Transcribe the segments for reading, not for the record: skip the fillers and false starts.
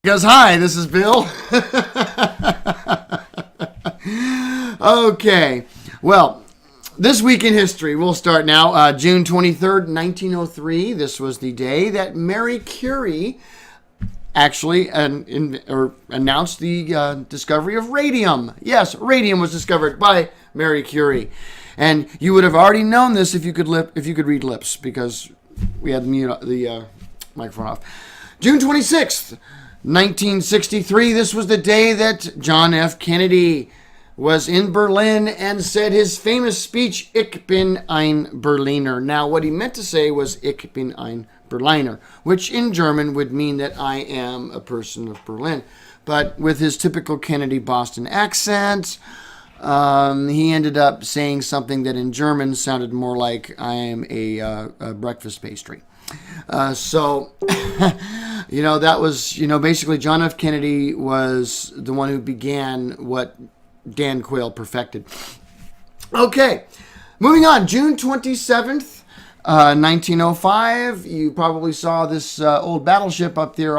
Because, hi, this is Bill. Okay, well, this week in history, we'll start now. June 23rd, 1903, this was the day that Mary Curie actually announced the discovery of radium. Yes, radium was discovered by Mary Curie. And you would have already known this if you could read lips, because we had the microphone off. June 26th, 1963, this was the day that John F. Kennedy was in Berlin and said his famous speech, Ich bin ein Berliner. Now, what he meant to say was Ich bin ein Berliner, which in German would mean that I am a person of Berlin. But with his typical Kennedy Boston accent, he ended up saying something that in German sounded more like I am a breakfast pastry. So, that was, basically John F. Kennedy was the one who began what Dan Quayle perfected. Okay, moving on. June 27th, 1905. You probably saw this old battleship up there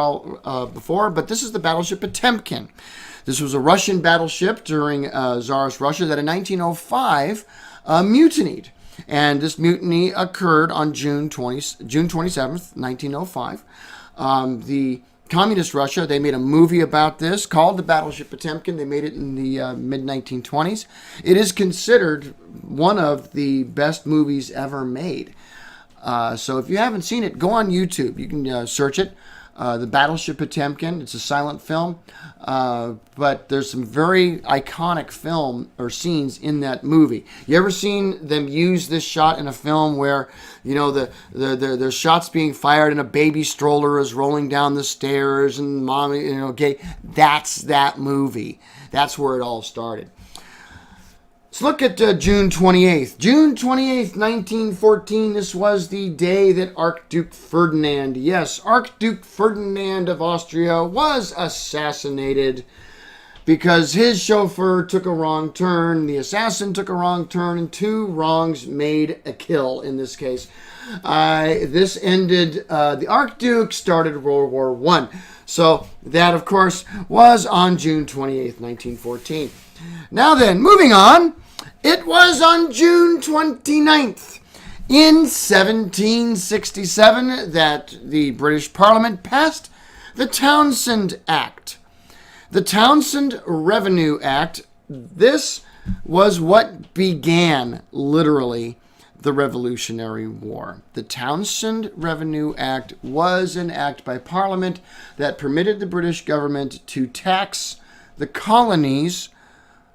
before, but this is the battleship Potemkin. This was a Russian battleship during Tsarist Russia that in 1905 mutinied. And this mutiny occurred on June 27th, 1905. The Communist Russia, they made a movie about this called The Battleship Potemkin. They made it in the mid-1920s. It is considered one of the best movies ever made. So if you haven't seen it, go on YouTube. You can search it. The Battleship Potemkin. It's a silent film, but there's some very iconic film or scenes in that movie. You ever seen them use this shot in a film where, the shots being fired and a baby stroller is rolling down the stairs and mom, okay, that's that movie. That's where it all started. Let's look at June 28th. June 28th, 1914, this was the day that Archduke Ferdinand, yes, Archduke Ferdinand of Austria was assassinated because his chauffeur took a wrong turn, the assassin took a wrong turn, and two wrongs made a kill in this case. This ended, the Archduke started World War I. So that, of course, was on June 28th, 1914. Now then, moving on, it was on June 29th in 1767 that the British Parliament passed the Townshend Act. The Townshend Revenue Act, this was what began, literally, the Revolutionary War. The Townshend Revenue Act was an act by Parliament that permitted the British government to tax the colonies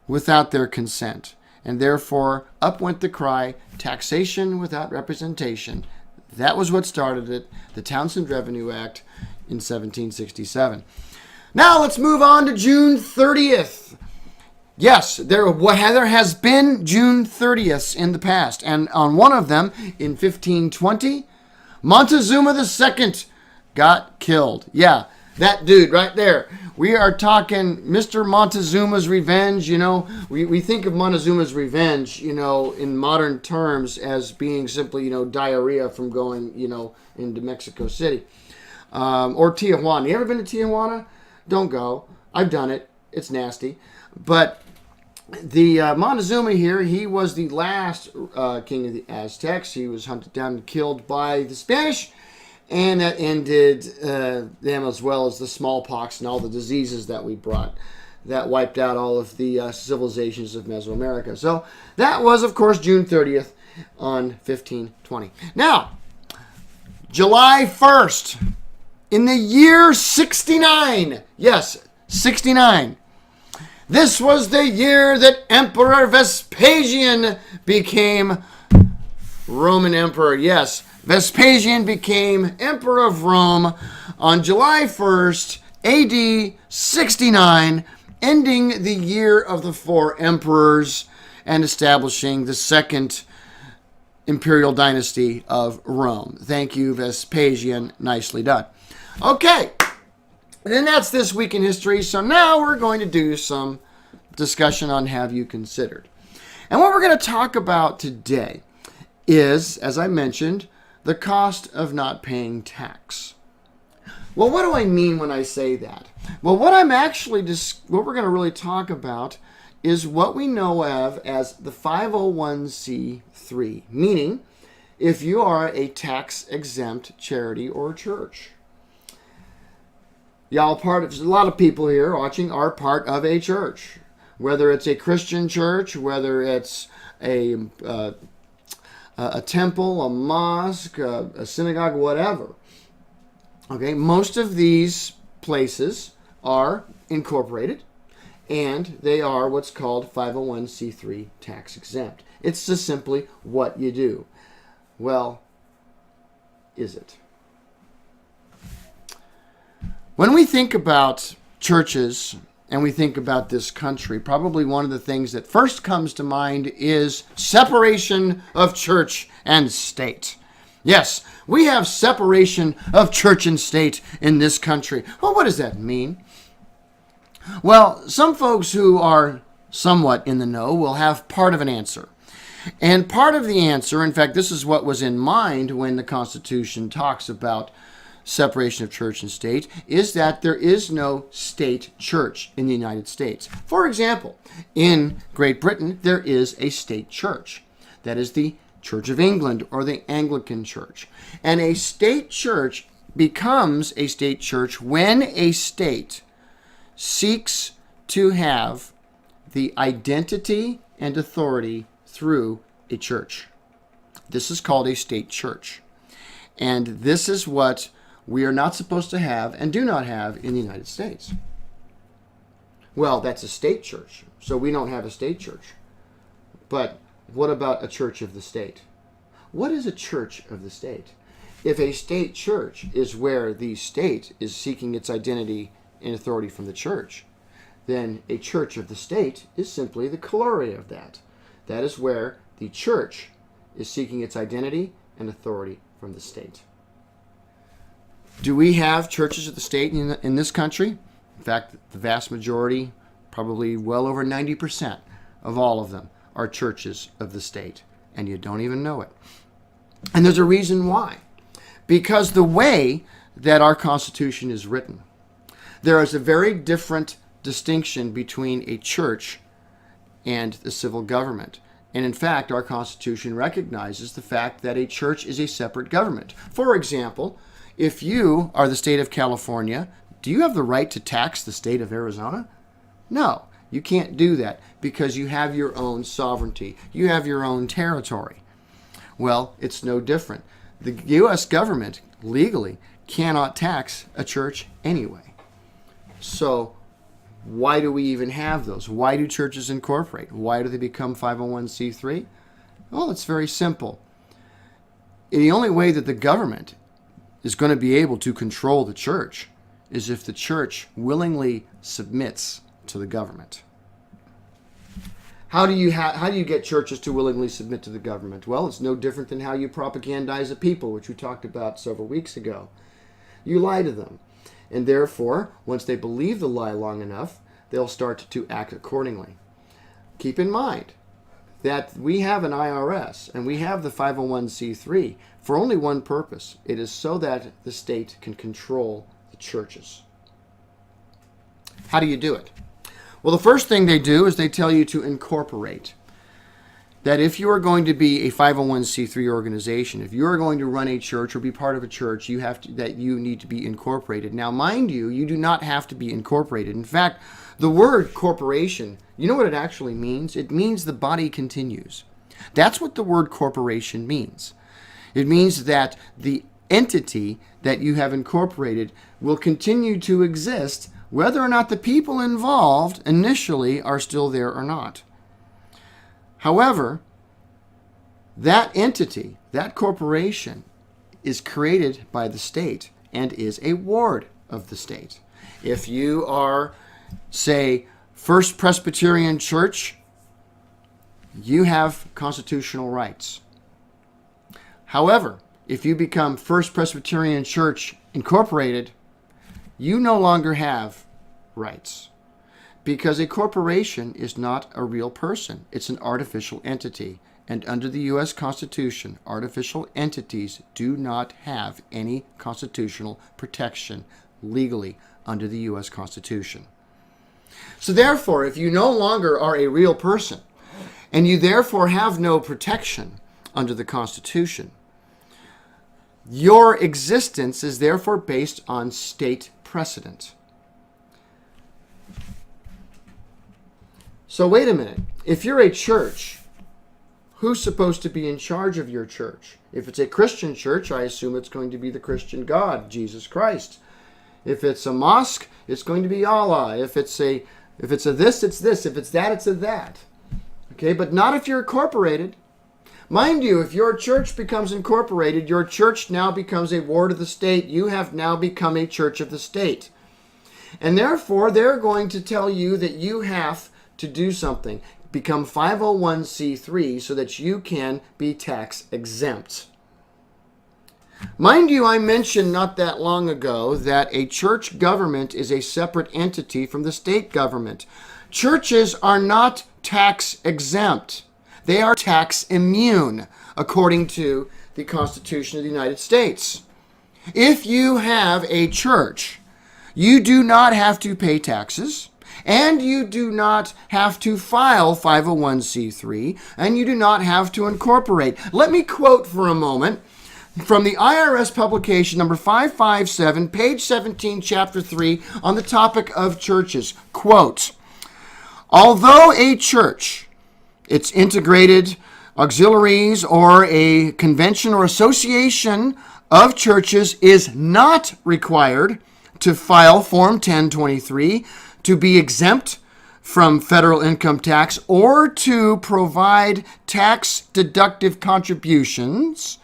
without their consent. And therefore, up went the cry, taxation without representation. That was what started it, the Townshend Revenue Act in 1767. Now let's move on to June 30th. Yes, there has been June 30ths in the past. And on one of them, in 1520, Montezuma II got killed. Yeah, that dude right there. We are talking Mr. Montezuma's Revenge. We think of Montezuma's Revenge, in modern terms as being simply, diarrhea from going, into Mexico City. Or Tijuana. You ever been to Tijuana? Don't go. I've done it. It's nasty. But the Montezuma here, he was the last king of the Aztecs. He was hunted down and killed by the Spanish. And that ended them as well as the smallpox and all the diseases that we brought. That wiped out all of the civilizations of Mesoamerica. So that was, of course, June 30th on 1520. Now, July 1st, in the year 69, yes, 69, this was the year that Emperor Vespasian became Roman Emperor. Yes, Vespasian became Emperor of Rome on July 1st, AD 69, ending the year of the four emperors and establishing the second imperial dynasty of Rome. Thank you, Vespasian. Nicely done. Okay, and that's this week in history. So now we're going to do some discussion on Have You Considered? And what we're going to talk about today is, as I mentioned, the cost of not paying tax. Well, what do I mean when I say that? Well, what we're going to really talk about is what we know of as the 501c3, meaning if you are a tax-exempt charity or church. A lot of people here watching are part of a church, whether it's a Christian church, whether it's a temple, a mosque, a synagogue, whatever. Okay, most of these places are incorporated, and they are what's called 501c3 tax exempt. It's just simply what you do. Well, is it? When we think about churches and we think about this country, probably one of the things that first comes to mind is separation of church and state. Yes, we have separation of church and state in this country. Well, what does that mean? Well, some folks who are somewhat in the know will have part of an answer. And part of the answer, in fact, this is what was in mind when the Constitution talks about separation of church and state, is that there is no state church in the United States. For example, in Great Britain, there is a state church. That is the Church of England or the Anglican Church. And a state church becomes a state church when a state seeks to have the identity and authority through a church. This is called a state church. And this is what we are not supposed to have and do not have in the United States. Well, that's a state church, so we don't have a state church. But what about a church of the state? What is a church of the state? If a state church is where the state is seeking its identity and authority from the church, then a church of the state is simply the corollary of that. That is where the church is seeking its identity and authority from the state. Do we have churches of the state in this country? In fact, the vast majority, probably well over 90% of all of them, are churches of the state, and you don't even know it. And there's a reason why. Because the way that our Constitution is written, there is a very different distinction between a church and the civil government. And in fact, our Constitution recognizes the fact that a church is a separate government. For example, if you are the state of California, do you have the right to tax the state of Arizona? No, you can't do that because you have your own sovereignty. You have your own territory. Well, it's no different. The U.S. government legally cannot tax a church anyway. So why do we even have those? Why do churches incorporate? Why do they become 501c3? Well, it's very simple. The only way that the government is going to be able to control the church is if the church willingly submits to the government. How do you get churches to willingly submit to the government? Well, it's no different than how you propagandize a people, which we talked about several weeks ago. You lie to them. And therefore, once they believe the lie long enough, they'll start to act accordingly. Keep in mind that we have an IRS and we have the 501c3 for only one purpose. It is so that the state can control the churches. How do you do it? Well, the first thing they do is they tell you to incorporate. That if you are going to be a 501c3 organization, if you are going to run a church or be part of a church, you need to be incorporated. Now, mind you, you do not have to be incorporated. In fact, the word corporation, you know what it actually means? It means the body continues. That's what the word corporation means. It means that the entity that you have incorporated will continue to exist whether or not the people involved initially are still there or not. However, that entity, that corporation, is created by the state and is a ward of the state. If you are, say, First Presbyterian Church, you have constitutional rights. However, if you become First Presbyterian Church Incorporated, you no longer have rights. Because a corporation is not a real person. It's an artificial entity. And under the U.S. Constitution, artificial entities do not have any constitutional protection legally under the U.S. Constitution. So therefore, if you no longer are a real person, and you therefore have no protection under the Constitution, your existence is therefore based on state precedent. So wait a minute. If you're a church, who's supposed to be in charge of your church? If it's a Christian church, I assume it's going to be the Christian God, Jesus Christ. If it's a mosque, it's going to be Allah. If it's a this, it's this. If it's that, it's a that. Okay, but not if you're incorporated. Mind you, if your church becomes incorporated, your church now becomes a ward of the state. You have now become a church of the state. And therefore, they're going to tell you that you have to do something. Become 501c3 so that you can be tax exempt. Mind you, I mentioned not that long ago that a church government is a separate entity from the state government. Churches are not tax exempt. They are tax immune, according to the Constitution of the United States. If you have a church, you do not have to pay taxes, and you do not have to file 501c3, and you do not have to incorporate. Let me quote for a moment from the IRS publication number 557, page 17, chapter 3, on the topic of churches. Quote, although a church, its integrated auxiliaries, or a convention or association of churches is not required to file Form 1023 to be exempt from federal income tax or to provide tax deductive contributions,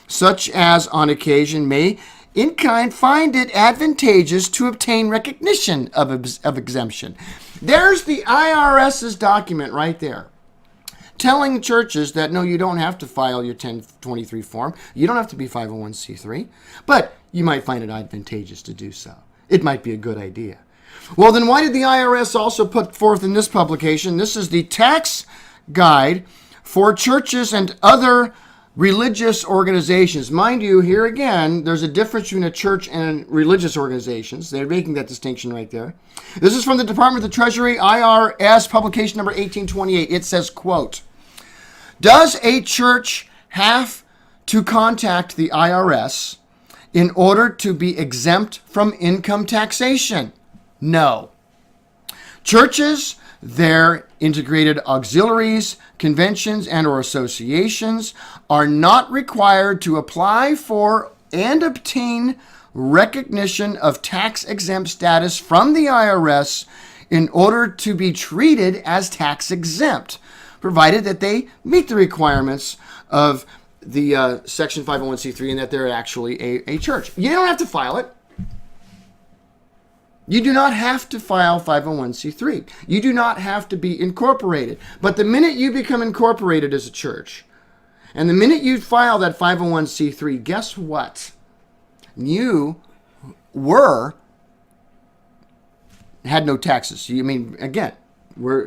such as on occasion may in kind find it advantageous to obtain recognition of exemption. There's the IRS's document right there, telling churches that no, you don't have to file your 1023 form. You don't have to be 501c3, but you might find it advantageous to do so. It might be a good idea. Well, then why did the IRS also put forth in this publication? This is the tax guide for churches and other religious organizations. Mind you, here again, there's a difference between a church and religious organizations. They're making that distinction right there. This is from the Department of the Treasury, IRS, publication number 1828. It says, quote, does a church have to contact the IRS in order to be exempt from income taxation? No. Churches, their integrated auxiliaries, conventions, and or associations are not required to apply for and obtain recognition of tax-exempt status from the IRS in order to be treated as tax-exempt, provided that they meet the requirements of the Section 501c3 and that they're actually a church. You don't have to file it. You do not have to file 501c3. You do not have to be incorporated. But the minute you become incorporated as a church, and the minute you file that 501c3, guess what? You had no taxes. I mean, again,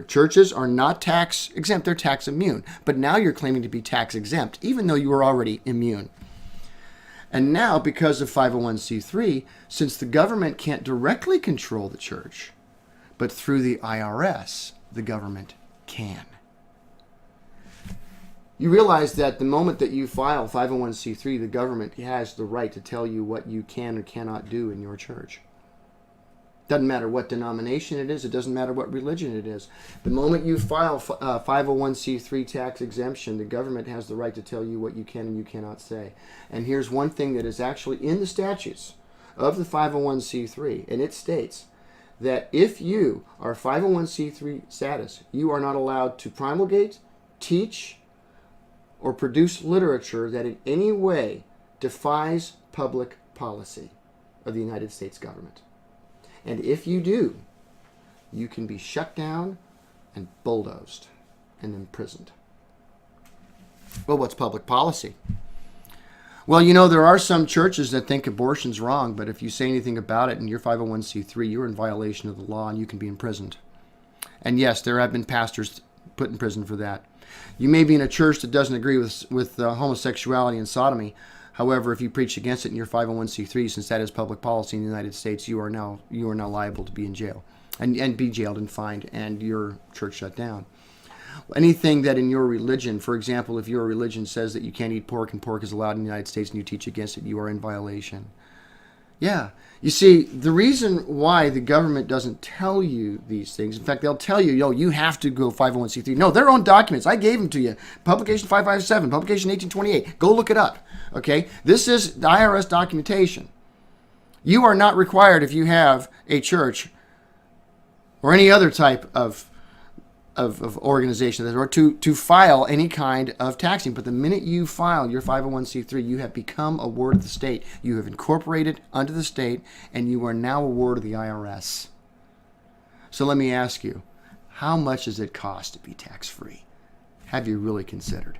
churches are not tax exempt, they're tax immune. But now you're claiming to be tax exempt, even though you were already immune. And now, because of 501c3, since the government can't directly control the church, but through the IRS, the government can. You realize that the moment that you file 501c3, the government has the right to tell you what you can or cannot do in your church. Doesn't matter what denomination it is. It doesn't matter what religion it is. The moment you file 501c3 tax exemption, the government has the right to tell you what you can and you cannot say. And here's one thing that is actually in the statutes of the 501c3, and it states that if you are 501c3 status, you are not allowed to promulgate, teach, or produce literature that in any way defies public policy of the United States government. And if you do, you can be shut down and bulldozed and imprisoned. Well, what's public policy? Well, you know, there are some churches that think abortion's wrong, but if you say anything about it and you're 501c3, you're in violation of the law and you can be imprisoned. And yes, there have been pastors put in prison for that. You may be in a church that doesn't agree with homosexuality and sodomy. However, if you preach against it in your 501c3, since that is public policy in the United States, you are now liable to be in jail and be jailed and fined and your church shut down. Anything that in your religion, for example, if your religion says that you can't eat pork and pork is allowed in the United States and you teach against it, you are in violation. Yeah. You see, the reason why the government doesn't tell you these things, in fact, they'll tell you, you have to go 501c3. No, their own documents. I gave them to you. Publication 557, publication 1828. Go look it up. Okay? This is the IRS documentation. You are not required, if you have a church or any other type of organization or to file any kind of taxing. But the minute you file your 501c3, you have become a ward of the state. You have incorporated under the state, and you are now a ward of the IRS. So let me ask you, how much does it cost to be tax-free? Have you really considered?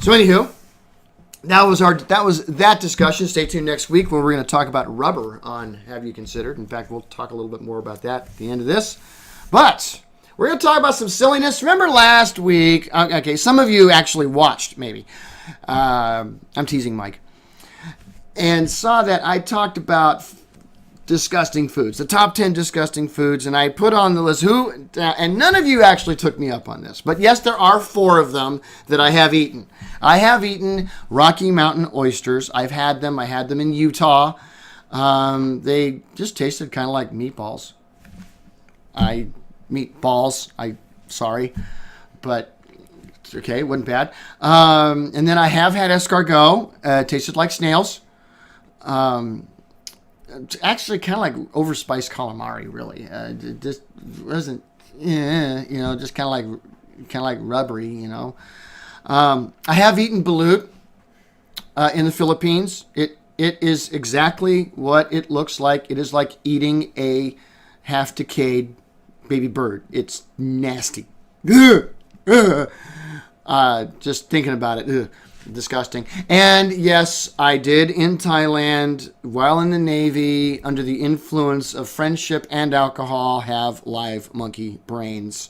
So anywho, that was that discussion. Stay tuned next week where we're going to talk about rubber on Have You Considered. In fact, we'll talk a little bit more about that at the end of this. But we're going to talk about some silliness. Remember last week, okay, some of you actually watched, maybe. I'm teasing Mike. And saw that I talked about disgusting foods, the top 10 disgusting foods, and I put on the list and none of you actually took me up on this. But yes, there are 4 of them that I have eaten. I have eaten Rocky Mountain oysters. I've had them. I had them in Utah. They just tasted kind of like meatballs. Sorry, but okay, wasn't bad. And then I have had escargot. It tasted like snails. Actually, kind of like overspiced calamari. Really, it just wasn't. Just kind of like rubbery. I have eaten balut in the Philippines. It is exactly what it looks like. It is like eating a half-decayed baby bird. It's nasty. Just thinking about it. Disgusting. And yes, I did in Thailand, while in the Navy, under the influence of friendship and alcohol, have live monkey brains.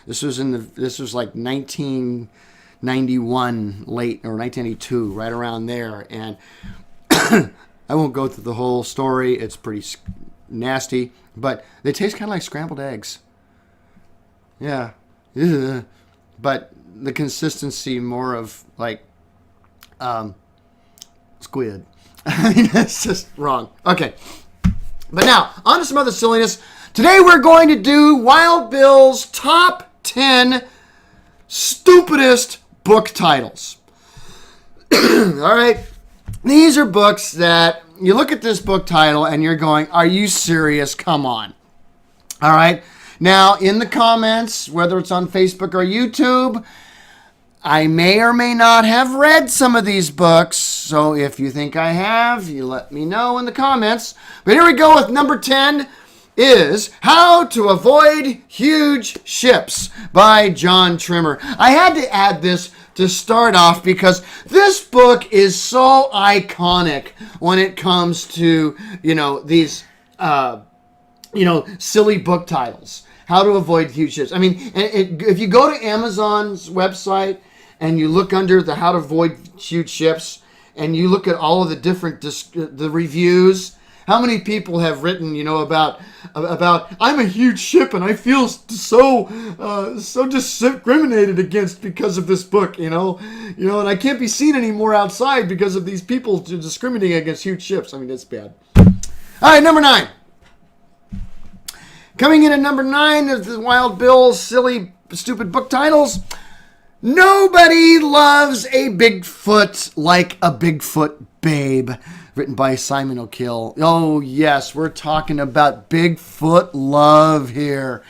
This was like 1991, late, or 1982, right around there. And I won't go through the whole story. It's pretty nasty, but they taste kind of like scrambled eggs. Yeah. Ugh. But the consistency more of like squid. I mean, that's just wrong. Okay. But now, on to some other silliness. Today we're going to do Wild Bill's top 10 stupidest book titles. All right. These are books that you look at this book title and you're going, are you serious? Come on. All right. Now, in the comments, whether it's on Facebook or YouTube, I may or may not have read some of these books. So if you think I have, you let me know in the comments. But here we go with number 10 is How to Avoid Huge Ships by John Trimmer. I had to add this to start off because this book is so iconic when it comes to, these, silly book titles. How to avoid huge ships. I mean, if you go to Amazon's website and you look under the How to Avoid Huge Ships and you look at all of the different the reviews, how many people have written, about I'm a huge ship and I feel so discriminated against because of this book, and I can't be seen anymore outside because of these people discriminating against huge ships. I mean, that's bad. All right, number 9. Coming in at number 9 is the Wild Bill's silly, stupid book titles. Nobody Loves a Bigfoot Like a Bigfoot Babe, written by Simon O'Kill. Oh, yes, we're talking about Bigfoot love here.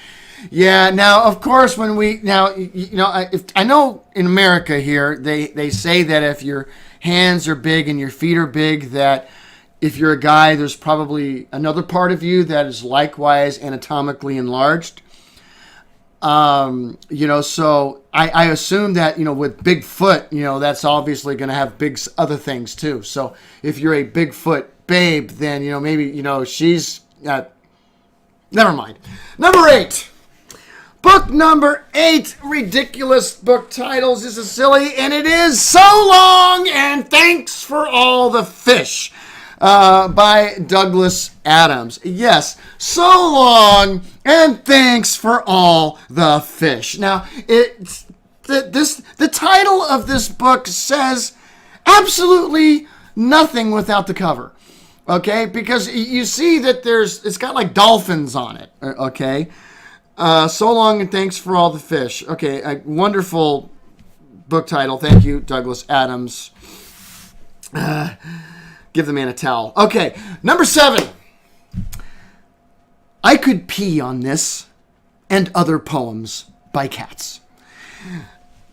Yeah, now, of course, I know in America here, they say that if your hands are big and your feet are big, that if you're a guy, there's probably another part of you that is likewise anatomically enlarged. So I assume that, with Bigfoot, that's obviously going to have big other things too. So if you're a Bigfoot babe, then, maybe, she's, never mind. Number 8, Book number 8, ridiculous book titles. This is silly, and it is So Long and Thanks for All the Fish by Douglas Adams. Yes, so long and thanks for all the fish. Now, the title of this book says absolutely nothing without the cover. Okay, because you see that it's got like dolphins on it. Okay, so long and thanks for all the fish. Okay, a wonderful book title. Thank you, Douglas Adams. Give the man a towel. Okay, number 7. I Could Pee on This and Other Poems by Cats.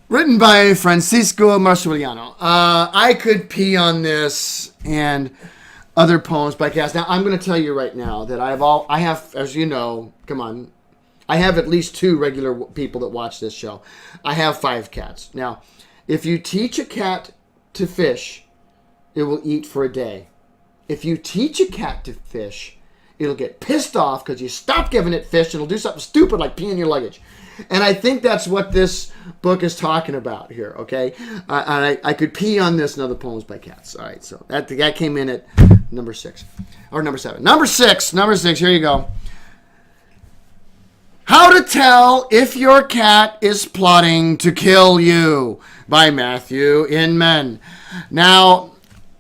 Written by Francisco Marsuliano. I Could Pee on This and Other Poems by Cats. Now, I'm going to tell you right now that I have, as you know, come on, I have at least 2 regular people that watch this show. I have 5 cats. Now, if you teach a cat to fish, it will eat for a day. If you teach a cat to fish, it'll get pissed off because you stop giving it fish and it'll do something stupid like pee in your luggage. And I think that's what this book is talking about here, okay? I Could Pee on This and Other Poems by Cats. All right, so that came in at number 6. Or number 7. Number 6, here you go. How to Tell If Your Cat is Plotting to Kill You by Matthew Inman. Now,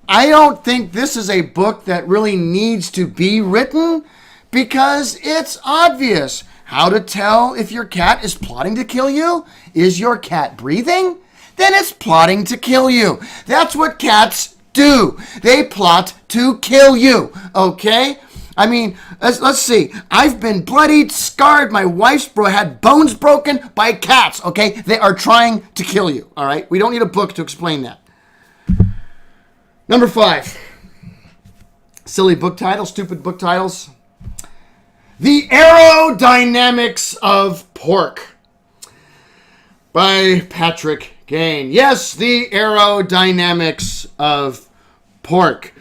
I don't think this is a book that really needs to be written because it's obvious. How to tell if your cat is plotting to kill you? Is your cat breathing? Then it's plotting to kill you. That's what cats do. They plot to kill you, okay? I mean, let's see. I've been bloodied, scarred. My wife's had bones broken by cats, okay? They are trying to kill you, all right? We don't need a book to explain that. Number 5. Silly book titles, stupid book titles. The Aerodynamics of Pork by Patrick Gain. Yes, the Aerodynamics of Pork.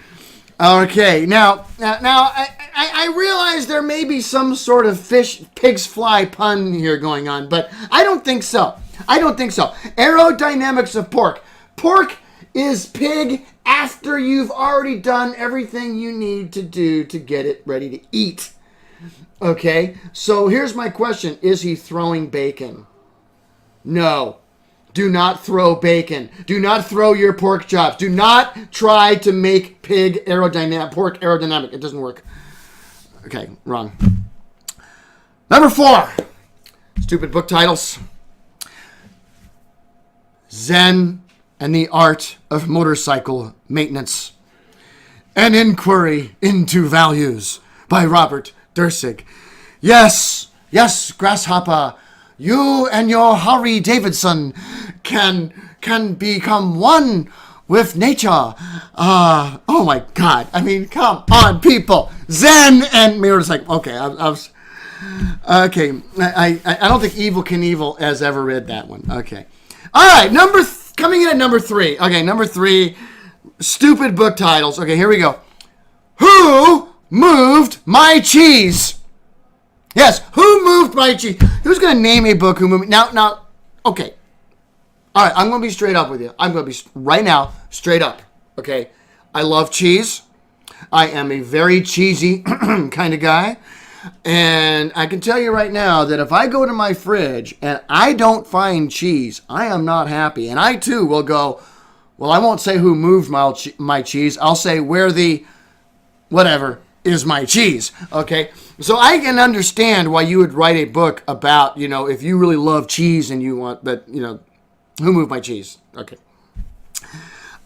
Okay, now I realize there may be some sort of pig's fly pun here going on, but I don't think so. Aerodynamics of pork. Pork is pig after you've already done everything you need to do to get it ready to eat. Okay, so here's my question. Is he throwing bacon? No. Do not throw bacon. Do not throw your pork chops. Do not try to make pork aerodynamic. It doesn't work. Okay, wrong. Number 4. Stupid book titles. Zen and the Art of Motorcycle Maintenance. An Inquiry into Values by Robert Dursig. Yes, Grasshopper, you and your Harley Davidson can become one with nature. Oh my God. I mean, come on, people. Zen and motorcycle. Okay, okay. I don't think Evel Knievel has ever read that one. Okay. All right, coming in at number 3. Okay, number 3, stupid book titles. Okay, here we go. Who moved my cheese? Yes, who moved my cheese? Who's going to name a book who moved? Now, okay. All right, I'm going to be straight up with you. I'm going to be, right now, straight up. Okay, I love cheese. I am a very cheesy kind of guy. And I can tell you right now that if I go to my fridge and I don't find cheese, I am not happy. And I, too, will go, well, I won't say who moved my cheese. I'll say where the whatever is my cheese, okay? So I can understand why you would write a book about, if you really love cheese and you want, but, who moved my cheese? Okay.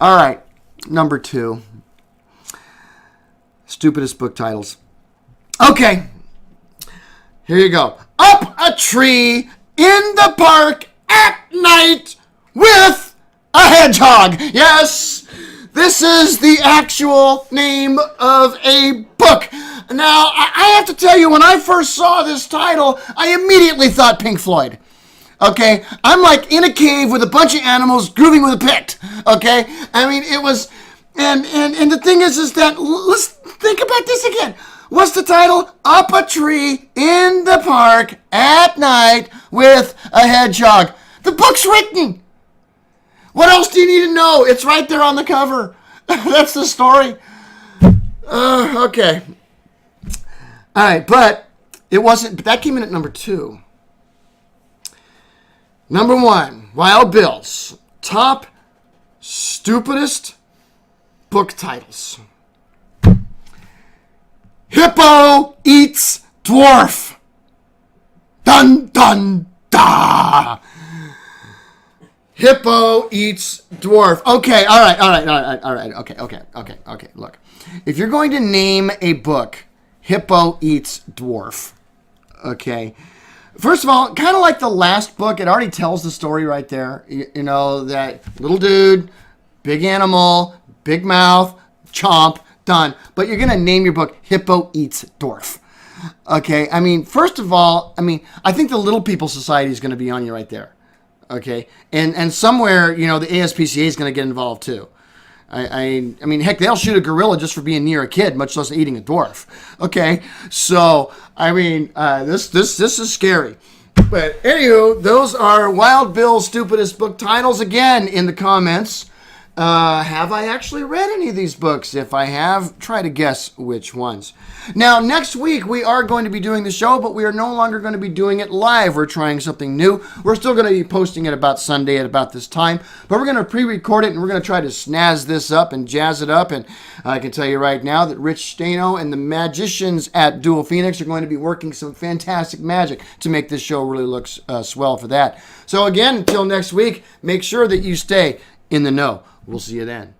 All right, number 2. Stupidest book titles. Okay. Here you go. Up a tree in the park at night with a hedgehog. Yes, this is the actual name of a book. Now, I have to tell you, when I first saw this title, I immediately thought Pink Floyd. Okay? I'm like in a cave with a bunch of animals grooving with a pict. Okay? I mean, it was... And the thing is that, let's think about this again. What's the title? Up a Tree in the Park at Night with a Hedgehog. The book's written. What else do you need to know? It's right there on the cover. That's the story. Okay. All right, but it wasn't. But that came in at number 2. Number 1, Wild Bill's top stupidest book titles. Hippo Eats Dwarf. Dun dun da. Hippo Eats Dwarf. Okay, all right. Okay. Look, if you're going to name a book, Hippo Eats Dwarf. Okay. First of all, kind of like the last book, it already tells the story right there. You know, that little dude, big animal, big mouth, chomp, done. But you're going to name your book Hippo Eats Dwarf. Okay, I mean, first of all, I think the Little People Society is going to be on you right there. Okay, and somewhere, you know, the ASPCA is going to get involved too. I mean, heck, they'll shoot a gorilla just for being near a kid, much less eating a dwarf. Okay, so I mean, this is scary. But anywho, those are Wild Bill's stupidest book titles. Again, in the comments, have I actually read any of these books? If I have, try to guess which ones. Now, next week, we are going to be doing the show, but we are no longer going to be doing it live. We're trying something new. We're still going to be posting it about Sunday at about this time, but we're going to pre-record it, and we're going to try to snazz this up and jazz it up. And I can tell you right now that Rich Stano and the magicians at Dual Phoenix are going to be working some fantastic magic to make this show really look swell for that. So again, until next week, make sure that you stay in the know. We'll see you then.